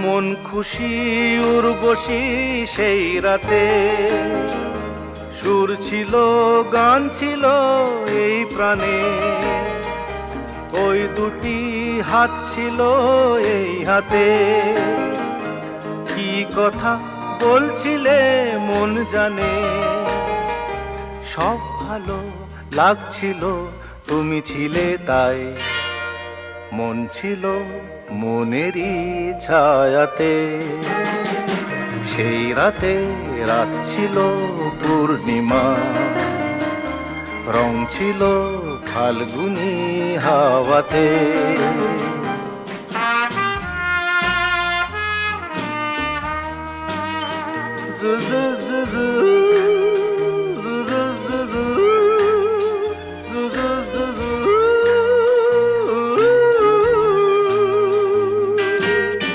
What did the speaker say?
মন খুশি উর্বশী সেই রাতে, সুর ছিল গান ছিল এই প্রাণে, ওই দুটি হাত ছিল এই হাতে। কি কথা বলছিলে মন জানে, সব ভালো লাগছিল তুমি ছিলে তাই। মন ছিল মনেরই ছায়াতে, সেই রাতে রাত ছিল পূর্ণিমা, রং ছিল ফাল্গুনি হাওয়াতে। জু জু জু জু